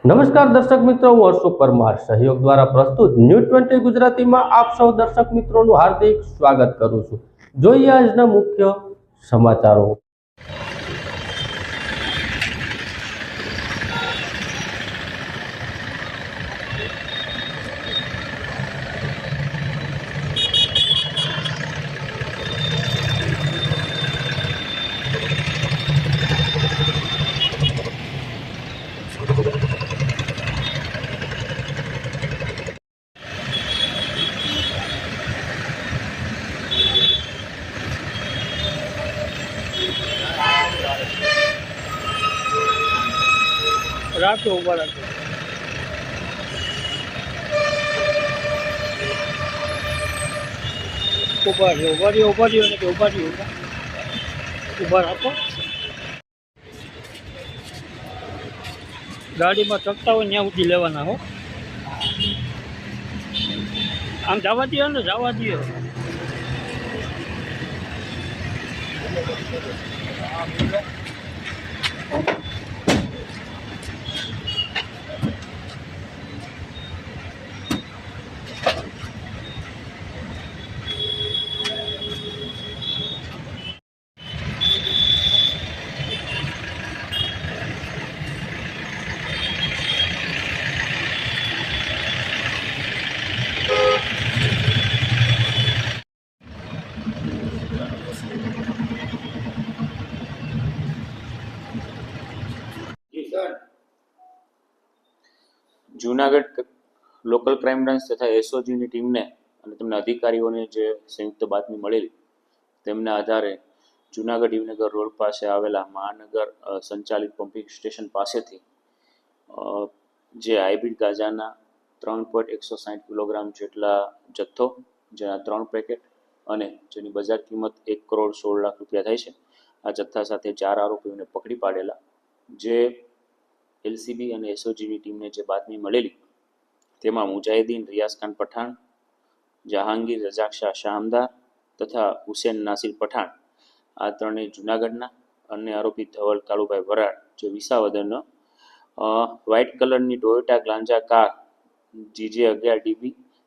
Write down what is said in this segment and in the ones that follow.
નમસ્કાર દર્શક મિત્રો, હું હર્ષુ પરમાર સહયોગ દ્વારા પ્રસ્તુત ન્યૂઝ 20 ગુજરાતીમાં આપ સૌ દર્શક મિત્રોનું હાર્દિક સ્વાગત કરું છું। જોઈએ આજના મુખ્ય સમાચારો। રાખો ઉભા રાખો ઉભા રાખો। ગાડીમાં ચકતા હોય ત્યાં સુધી લેવાના હો। આમ જવા દો ને, જવા દો। જૂનાગઢ લોકલ ક્રાઇમ બ્રાન્ચ તથા એસઓજીની ટીમને અને તેમના અધિકારીઓને જે સંયુક્ત બાતમી મળેલી તેમના આધારે જૂનાગઢ યુવનગર રોડ પાસે આવેલા મહાનગર સંચાલિત પમ્પિંગ સ્ટેશન પાસેથી જે હાઇબ્રિડ ગાંજાના 3.160 કિલોગ્રામ જેટલા જથ્થો, જેના 3 પેકેટ અને જેની બજાર કિંમત 1,16 લાખ રૂપિયા થાય છે, આ જથ્થા સાથે 4 આરોપીઓને પકડી પાડેલા। જે એલસીબી અને એસઓજીની ટીમને જે બાતમી મળેલી તેમાં મુજાહિદીન રિયાઝ ખાન પઠાણ, જહાંગીર રજાક શાહ શામદાર તથા હુસેન નાસિર પઠાણ, આ ત્રણેય જૂનાગઢના। અન્ય આરોપી ધવલ કાળુભાઈ વરાડ જે વિસાવદરનો વ્હાઇટ કલરની ટોયોટા ગ્લાન્જા કાર GJ 11DB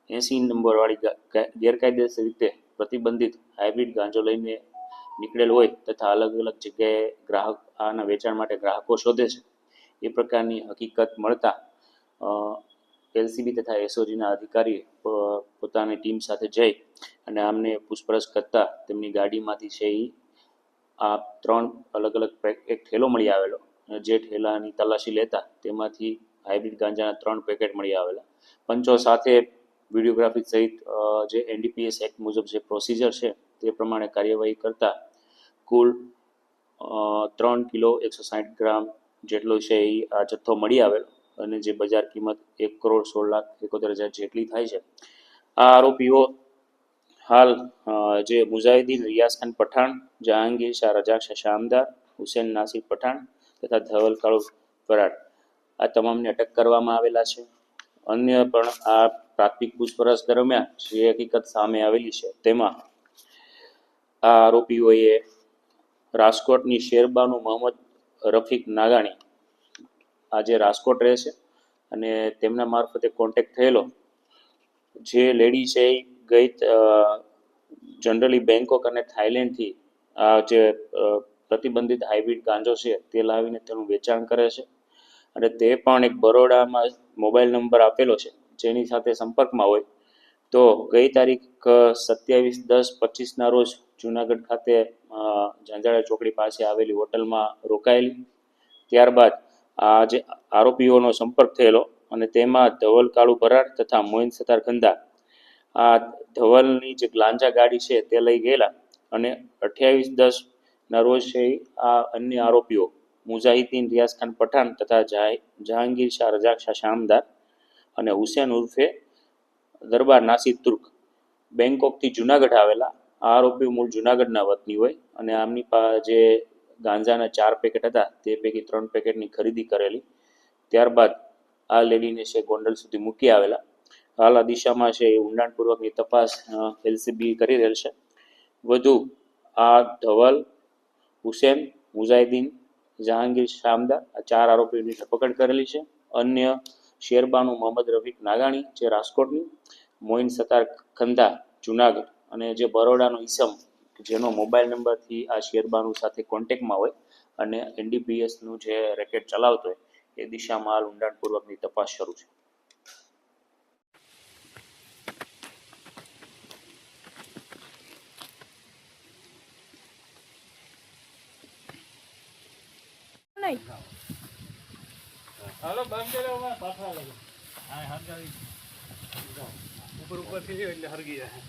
80 નંબરવાળી ગેરકાયદેસર રીતે પ્રતિબંધિત હાઇબ્રિડ ગાંજો લઈને નીકળેલ હોય તથા અલગ અલગ જગ્યાએ ગ્રાહક આના વેચાણ માટે ગ્રાહકો શોધે છે, એ પ્રકારની હકીકત મળતા એલસીબી તથા એસઓજીના અધિકારી પોતાની ટીમ સાથે જઈ અને આમને પૂછપરછ કરતા તેમની ગાડીમાંથી છે એ આ 3 અલગ અલગ એક ઠેલો મળી આવેલો। જે ઠેલાની તલાશી લેતા તેમાંથી હાઇબ્રિડ ગાંજાના 3 પેકેટ મળી આવેલા। પંચો સાથે વિડીયોગ્રાફી સહિત જે NDPS એક્ટ મુજબ જે પ્રોસિજર છે તે પ્રમાણે કાર્યવાહી કરતા કુલ 3 કિલો 160 ગ્રામ જેટલો છે એ આ જથ્થો મળી આવેલો અને જે બજાર કિંમત 1,16,71,000 જેટલી થાય છે। આ આરોપીઓ હાલ જે મુજાહિદીન રિયાઝ ખાન પઠાણ, જહાંગીર શાહ રજાક શાહ શામદાર, હુસેન નાસિર પઠાણ તથા ધવલ કાળુ વરાડ, આ તમામને અટક કરવામાં આવેલા છે। અન્ય પણ આ પ્રાથમિક પૂછપરછ દરમિયાન જે હકીકત સામે આવેલી છે તેમાં આ આરોપીઓએ રાજકોટની શેરબાનુ મોહમ્મદ રફીક નાગાણી, આજે રાજકોટ રહે છે અને તેમના મારફતે કોન્ટેક્ટ થયેલો। જે લેડી છે એ ગઈ જનરલી બેંકોક અને થાઈલેન્ડથી આ જે પ્રતિબંધિત હાઇબ્રિડ ગાંજો છે તે લાવીને તેનું વેચાણ કરે છે અને તે પણ એક બરોડામાં મોબાઈલ નંબર આપેલો છે જેની સાથે સંપર્કમાં હોય। તો ગઈ તારીખ 27/10/25ના રોજ જૂનાગઢ ખાતે ઝાંઝાળા ચોકડી પાસે આવેલી હોટલમાં રોકાયેલી। ત્યારબાદ આ જે આરોપીઓનો સંપર્ક થયેલો અને તેમાં ધવલ કાળુ ભરાડ તથા મોઇન સતાર ગંદા, આ ધવલની જે ગ્લાન્જા ગાડી છે તે લઈ ગયેલા અને 28/10ના રોજ છે આ અન્ય આરોપીઓ મુજાહિદીન રિયાઝ ખાન પઠાણ તથા જહાંગીર શાહ રજાક શાહ શામદાર અને હુસેન ઉર્ફે દરબાર નાસિર તુર્ક બેંકોકથી જૂનાગઢ આવેલા। આ આરોપીઓ મૂળ જૂનાગઢના વતની હોય અને આમની જે ગાંજાના 4 પેકેટ હતા તે પૈકી 3 પેકેટની ખરીદી કરેલી। ત્યારબાદ આ લેડીને છે ગોંડલ સુધી મૂકી આવેલા। હાલ આ દિશામાં છે એ ઊંડાણપૂર્વકની તપાસ એલસીબી કરી રહેલ છે। વધુ આ ધવલ, હુસેન, મુજાહિદીન, જહાંગીર શામદાર, આ 4 આરોપીઓની ધરપકડ કરેલી છે। અન્ય શેરબાનુ મોહમ્મદ રફીક નાગાણી જે રાજકોટની, મોઇન સતાર ખંધા જુનાગઢ અને જે બરોડાનો ઈસમ જેનો મોબાઈલ નંબરથી આ શેરબાનુ સાથે કોન્ટેક્ટમાં હોય અને એનડીપીએસનું જે રેકેટ ચલાવતો હોય એ દિશામાં હાલ ઊંડાણપૂર્વકની તપાસ શરૂ છે. હાલો બંધ કરો પાછા લાગે. હા હરગાવી ઉપર થી એટલે હરગી જાય.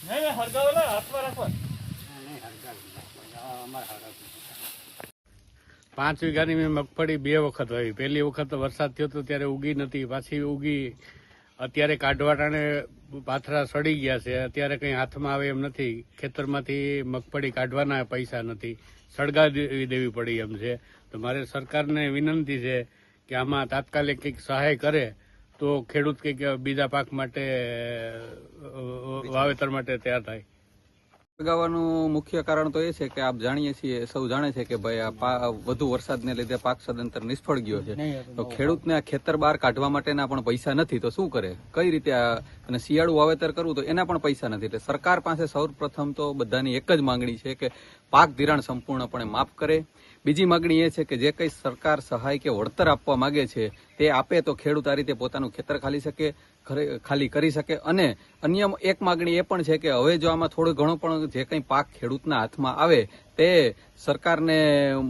નહીં હરગાવેલા હાથમાં રાખો. નહીં હરગાવી અમારા હરગાવી 5 વીઘાની મેં મગફળી 2 વખત વાવી. પહેલી વખત વરસાદ થયો હતો ત્યારે ઉગી નથી, પાછી ઉગી. અત્યારે કાઢવાટાને પાથરા સડી ગયા છે. અત્યારે કંઈ હાથમાં આવે એમ નથી. ખેતરમાંથી મગફળી કાઢવાના પૈસા નથી, સળગાવી દેવી પડી એમ છે. તો મારે સરકારને વિનંતી છે કે આમાં તાત્કાલિક કંઈક સહાય કરે તો ખેડૂત કંઈક બીજા પાક માટે વાવેતર માટે તૈયાર થાય. સળગાવવાનું મુખ્ય કારણ તો એ છે કે આપ જાણીએ છીએ, સૌ જાણે છે કે ભાઈ આ વધુ વરસાદને લીધે પાક સદંતર નિષ્ફળ ગયો છે. તો ખેડૂતને આ ખેતર બહાર કાઢવા માટેના પણ પૈસા નથી તો શું કરે, કઈ રીતે અને શિયાળુ વાવેતર કરવું તો એના પણ પૈસા નથી. એટલે સરકાર પાસે સૌપ્રથમ તો બધાની એક જ માંગણી છે કે પાક ધિરાણ સંપૂર્ણપણે માફ કરે. બીજી માંગણી એ છે કે જે કંઈ સરકાર સહાય કે વળતર આપવા માંગે છે તે આપે તો ખેડૂત આ રીતે પોતાનું ખેતર ખાલી કરી શકે. અને અન્ય એક માંગણી એ પણ છે કે હવે જો આમાં થોડો ઘણો પણ જે કંઈ પાક ખેડૂતના હાથમાં આવે તે સરકારને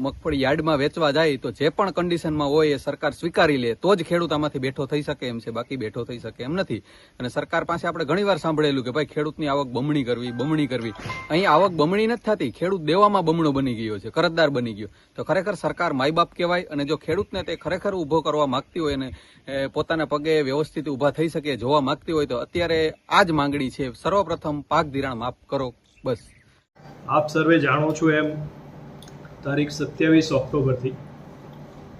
મગફળી યાર્ડમાં વેચવા જાય તો જે પણ કન્ડિશનમાં હોય એ સરકાર સ્વીકારી લે તો જ ખેડૂત આમાંથી બેઠો થઈ શકે એમ છે, બાકી બેઠો થઈ શકે એમ નથી. અને સરકાર પાસે આપણે ઘણીવાર સાંભળેલું કે ભાઈ ખેડૂતની આવક બમણી કરવી. અહીં આવક બમણી નથી થતી, ખેડૂત દેવામાં બમણો બની ગયો છે, કરજદાર બની ગયો. તો ખરેખર સરકાર માય બાપ કહેવાય. અને જો ખેડૂતને તે ખરેખર ઊભો કરવા માંગતી હોય અને પોતાના પગે વ્યવસ્થિત ઊભા થઈ શકે જોવા માંગતી હોય તો અત્યારે આ જ માંગણી છે. સર્વપ્રથમ પાક ધિરાણ માફ કરો, બસ. આપ સર્વે જાણો છો એમ તારીખ 27 ઓક્ટોબરથી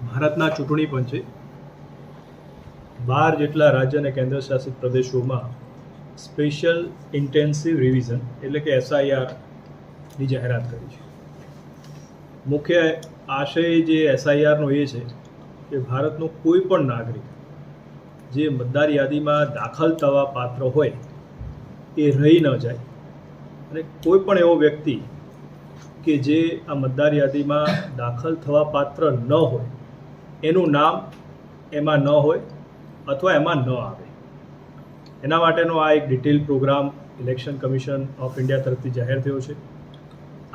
ભારતના ચૂંટણી પંચે 12 જેટલા રાજ્ય અને કેન્દ્ર શાસિત પ્રદેશોમાં સ્પેશિયલ ઇન્ટેન્સિવ રિવિઝન એટલે કે SIRની જાહેરાત કરી છે. મુખ્ય આશય જે SIRનો એ છે કે ભારતનો કોઈ પણ નાગરિક જે મતદાર યાદીમાં દાખલ થવા પાત્ર હોય એ રહી ન જાય અને કોઈ પણ એવો વ્યક્તિ કે જે આ મતદાર યાદીમાં દાખલ થવા પાત્ર ન હોય એનું નામ એમાં ન હોય અથવા એમાં ન આવે, એના માટેનો આ એક detail programme election commission of India તરફથી જાહેર થયો છે.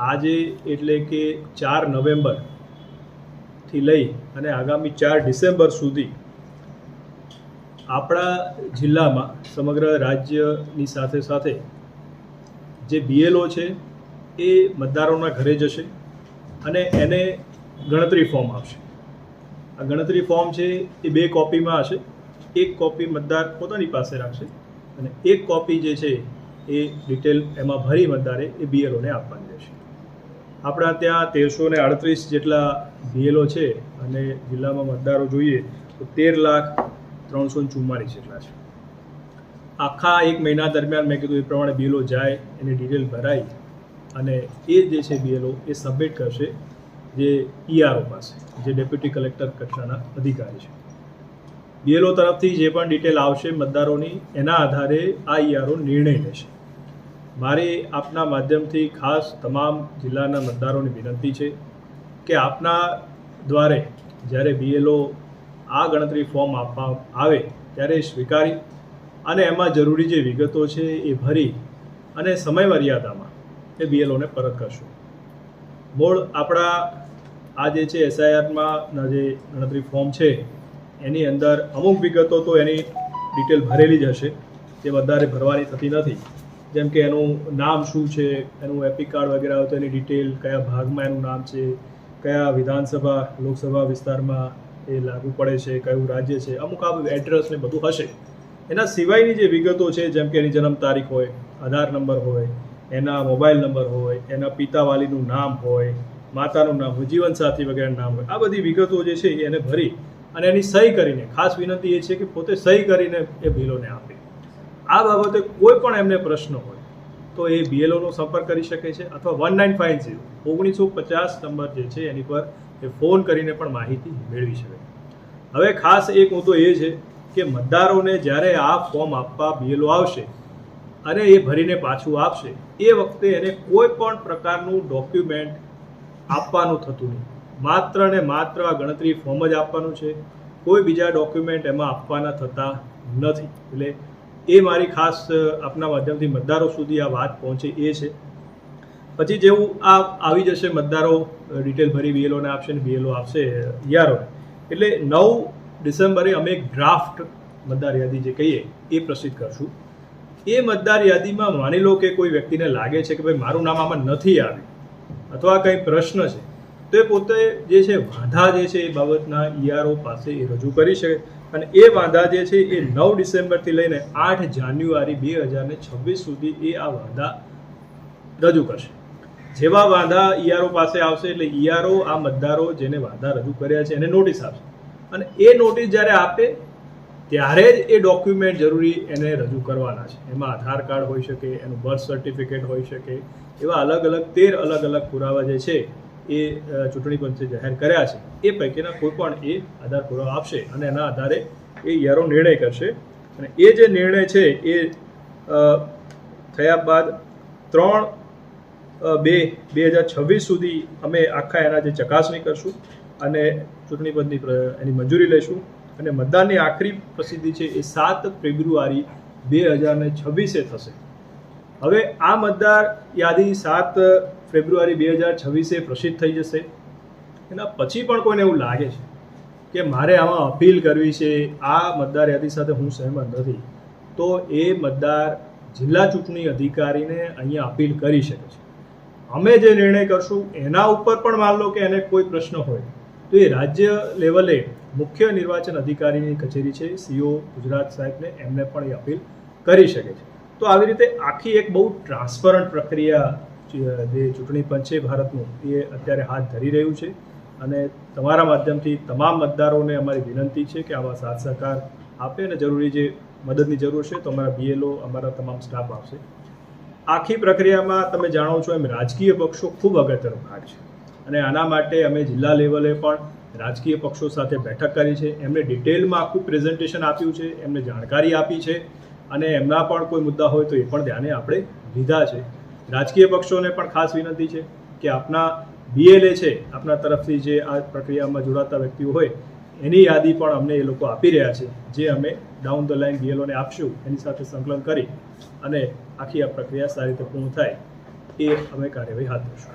આજે એટલે કે 4 નવેમ્બરથી લઈ અને આગામી 4 ડિસેમ્બર સુધી આપણા જિલ્લામાં સમગ્ર રાજ્યની સાથે સાથે જે BLO છે એ મતદારોના ઘરે જશે અને એને ગણતરી ફોર્મ આપશે. આ ગણતરી ફોર્મ છે એ 2 કોપીમાં હશે. એક કોપી મતદાર પોતાની પાસે રાખશે અને એક કોપી જે છે એ ડિટેલ એમાં ભરી મતદારે એ BLOને આપવાની રહેશે. આપણા ત્યાં 1338 જેટલા BLO છે અને જિલ્લામાં મતદારો જોઈએ તો 13,344 જેટલા છે. આખા 1 મહિના દરમિયાન મેં કીધું એ પ્રમાણે BLO જાય, એની ડિટેલ ભરાઈ અને એ જે છે BLO એ સબમિટ કરશે જે ERO પાસે, જે ડેપ્યુટી કલેક્ટર કક્ષાના અધિકારી છે. BLO તરફથી જે પણ ડિટેલ આવશે મતદારોની એના આધારે આ ERO નિર્ણય લેશે. મારી આપના માધ્યમથી ખાસ તમામ જિલ્લાના મતદારોની વિનંતી છે કે આપના દ્વારે જ્યારે BLO આ ગણતરી ફોર્મ આપવા આવે ત્યારે સ્વીકારી અને એમાં જરૂરી જે વિગતો છે એ ભરી અને સમય મર્યાદામાં એ BLOને પરત કરશો. મૂળ આપણા આ જે છે SIRમાં જે ગણતરી ફોર્મ છે એની અંદર અમુક વિગતો તો એની ડિટેલ ભરેલી જ હશે, જે વધારે ભરવાની થતી નથી. જેમ કે એનું નામ શું છે, એનું એપિક કાર્ડ વગેરે આવે તો એની ડિટેલ, કયા ભાગમાં એનું નામ છે, કયા વિધાનસભા લોકસભા વિસ્તારમાં એ લાગુ પડે છે, કયું રાજ્ય છે, અમુક આ એડ્રેસ ને બધું હશે. એના સિવાયની જે વિગતો છે જેમ કે એની જન્મ તારીખ હોય, આધાર નંબર હોય, એના મોબાઈલ નંબર હોય, એના પિતાવાલીનું નામ હોય, માતાનું નામ હોય, જીવનસાથી વગેરેનું નામ હોય, આ બધી વિગતો જે છે એને ભરી અને એની સહી કરીને, ખાસ વિનંતી એ છે કે પોતે સહી કરીને એ BLOને આપે. આ બાબતે કોઈ પણ એમને પ્રશ્ન હોય તો એ BLOનો સંપર્ક કરી શકે છે અથવા 1950 નંબર જે છે એની પર એ ફોન કરીને પણ માહિતી મેળવી શકે. હવે ખાસ એક મુદ્દો એ છે કે મતદારોને જ્યારે આ ફોર્મ આપવા BLO આવશે અને એ ભરીને પાછું આપશે એ વખતે એને કોઈ પણ પ્રકારનું ડોક્યુમેન્ટ આપવાનું થતું નહીં. માત્ર ને માત્ર આ ગણતરી ફોર્મ જ આપવાનું છે, કોઈ બીજા ડોક્યુમેન્ટ એમાં આપવાના થતા નથી. એટલે એ મારી ખાસ આપના માધ્યમથી મતદારો સુધી આ વાત પહોંચે એ છે. પછી જેવું આ આવી જશે, મતદારો ડિટેલ ભરી BLOને આપશે ને BLO આપશે EROને, એટલે 9 ડિસેમ્બરે અમે એક ડ્રાફ્ટ મતદાર યાદી જે કહીએ એ પ્રસિદ્ધ કરશું. એ મતદાર યાદીમાં માની લો કે કોઈ વ્યક્તિને લાગે છે કે ભાઈ મારું નામ આમાં નથી આવ્યું અથવા કંઈ પ્રશ્ન છે, તો એ પોતે જે છે વાંધા જે છે એ બાબતના ERO પાસે એ રજૂ કરી શકે. અને એ વાંધા જે છે એ 9 ડિસેમ્બરથી લઈને 8 જાન્યુઆરી 2026 સુધી એ આ વાંધા રજૂ કરશે. જેવા વાંધા ERO પાસે આવશે એટલે ERO આ મતદારો જેને વાંધા રજૂ કર્યા છે એને નોટિસ આપશે, અને એ નોટિસ જ્યારે આપે ત્યારે જ એ ડોક્યુમેન્ટ જરૂરી એને રજૂ કરવાના છે. એમાં આધાર કાર્ડ હોઈ શકે, એનું બર્થ સર્ટિફિકેટ હોઈ શકે, એવા અલગ અલગ 13 અલગ અલગ પુરાવા જે છે એ ચૂંટણી પંચે જાહેર કર્યા છે. એ પૈકીના કોઈ પણ એ આધાર પુરાવા આપશે અને એના આધારે એ ERO નિર્ણય કરશે. અને એ જે નિર્ણય છે એ થયા બાદ 3/2/2026 સુધી અમે આખા એના જે ચકાસણી કરશું અને ચૂંટણી પંચની એની મંજૂરી લઈશું. અને મતદાનની આખરી પ્રસિદ્ધિ છે એ 7 ફેબ્રુઆરી 2026 થશે. હવે આ મતદાર યાદી 7 ફેબ્રુઆરી 2026 પ્રસિદ્ધ થઈ જશે. એના પછી પણ કોઈને એવું લાગે છે કે મારે આમાં અપીલ કરવી છે, આ મતદાર યાદી સાથે હું સહેમત નથી, તો એ મતદાર જિલ્લા ચૂંટણી અધિકારીને અહીંયા અપીલ કરી શકે છે. અમે જે નિર્ણય કરશું એના ઉપર પણ માન લો કે એને કોઈ પ્રશ્ન હોય તો એ રાજ્ય લેવલે મુખ્ય નિર્વાચન અધિકારીની કચેરી છે, CO ગુજરાત સાહેબને, એમને પણ એ અપીલ કરી શકે છે. તો આવી રીતે આખી એક બહુ ટ્રાન્સપરન્ટ પ્રક્રિયા જે ચૂંટણી પંચ છે ભારતનું એ અત્યારે હાથ ધરી રહ્યું છે. અને તમારા માધ્યમથી તમામ મતદારોને અમારી વિનંતી છે કે આવા સાથ સહકાર આપે અને જરૂરી જે મદદની જરૂર છે તો અમારા BLO, અમારા તમામ સ્ટાફ આપશે. આખી પ્રક્રિયામાં તમે જાણો છો એમ રાજકીય પક્ષો ખૂબ અગત્યનો ભાગ છે, અને આના માટે અમે જિલ્લા લેવલે પણ રાજકીય પક્ષો સાથે બેઠક કરી છે. એમને ડિટેલમાં આખું પ્રેઝન્ટેશન આપ્યું છે, એમને જાણકારી આપી છે, અને એમના પણ કોઈ મુદ્દા હોય તો એ પણ ધ્યાને આપણે લીધા છે. રાજકીય પક્ષોને પણ ખાસ વિનંતી છે કે આપના BLA છે, આપના તરફથી જે આ પ્રક્રિયામાં જોડાતા વ્યક્તિઓ હોય એની યાદી પણ અમને એ લોકો આપી રહ્યા છે, જે અમે ડાઉન ધ લાઇન BLOને આપશું. એની સાથે સંકલન કરી અને આખી આ પ્રક્રિયા સારી રીતે પૂર્ણ થાય એ અમે કાર્યવાહી હાથ ધરશું.